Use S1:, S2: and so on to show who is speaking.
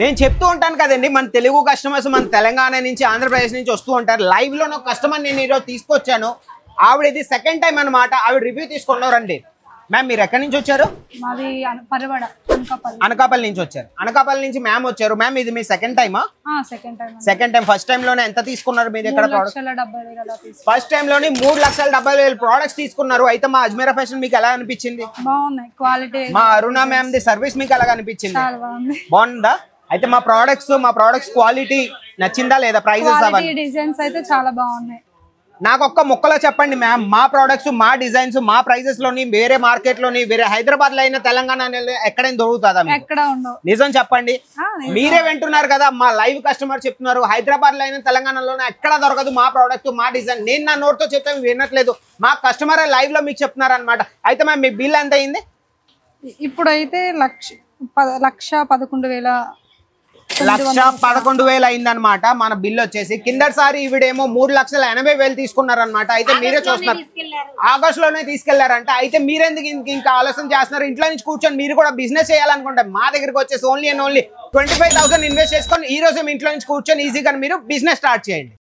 S1: నేను చెప్తూ ఉంటాను కదండి, మన తెలుగు కస్టమర్స్ మన తెలంగాణ నుంచి ఆంధ్రప్రదేశ్ నుంచి వస్తూ ఉంటారు. లైవ్ లో ఒక కస్టమర్ నేను ఈరోజు తీసుకొచ్చాను. ఆవిడ ఇది సెకండ్ టైం అనమాట. ఆవిడ రివ్యూ తీసుకున్నారండి. మ్యామ్ మీరు ఎక్కడి నుంచి వచ్చారు?
S2: మాది పరవడ,
S1: అనకాపల్లి నుంచి వచ్చారు. అనకాపల్లి నుంచి మ్యామ్ వచ్చారు. మ్యామ్ ఇది మీ సెకండ్ టైమా? Second time. ఫస్ట్ టైం లోనే ఎంత తీసుకున్నారు మీరు ఇక్కడ ప్రోడక్ట్? ఫస్ట్ టైం లోనే 3,70,000 ప్రోడక్ట్స్ తీసుకున్నారు. అయితే మా అజ్మీరా ఫ్యాషన్ మీకు ఎలా అనిపించింది?
S2: బాగున్నాయి క్వాలిటీ.
S1: మా అరుణ మ్యామ్ ది సర్వీస్ మీకు ఎలా అనిపించింది? బాగుందా? అయితే మా ప్రోడక్ట్స్ క్వాలిటీ నచ్చిందా లేదా? ప్రైజెస్ అవన్నీ
S2: డిజైన్స్ అయితే చాలా బాగున్నాయి.
S1: నాకు ఒక్క ముక్కలో చెప్పండి మ్యామ్, మా ప్రోడక్ట్స్ మా డిజైన్స్ మా ప్రైజెస్ లోని వేరే మార్కెట్ లోని వేరే హైదరాబాద్ లో అయినా తెలంగాణ ఎక్కడైనా దొరుకుతుందా? నిజం చెప్పండి. మీరే వింటున్నారు కదా, మా లైవ్ కస్టమర్ చెప్తున్నారు హైదరాబాద్ లో అయినా తెలంగాణలోనే ఎక్కడ దొరకదు మా ప్రోడక్ట్ మా డిజైన్. నేను నా నోట్తో చెప్తే వినట్లేదు, మా కస్టమర్ లైవ్ లో మీకు చెప్తున్నారు అనమాట. అయితే మ్యామ్ మీ బిల్ ఎంత అయింది?
S2: ఇప్పుడైతే 1,11,000
S1: 1,11,000 అయిందనమాట మన బిల్ వచ్చేసి. కిందసారి ఈవిడేమో 3,80,000 తీసుకున్నారనమాట. అయితే మీరే చూస్తున్నారు, ఆగస్ట్ లోనే తీసుకెళ్లారంట. అయితే మీరెందుకు ఇంకా ఆలోచన చేస్తున్నారు? ఇంట్లో నుంచి కూర్చొని మీరు కూడా బిజినెస్ చేయాలనుకుంటే మా దగ్గరికి వచ్చేసి ఓన్లీ 25,000 ఇన్వెస్ట్ చేసుకొని ఈ రోజు మీ ఇంట్లో నుంచి కూర్చొని ఈజీగా మీరు బిజినెస్ స్టార్ట్ చేయండి.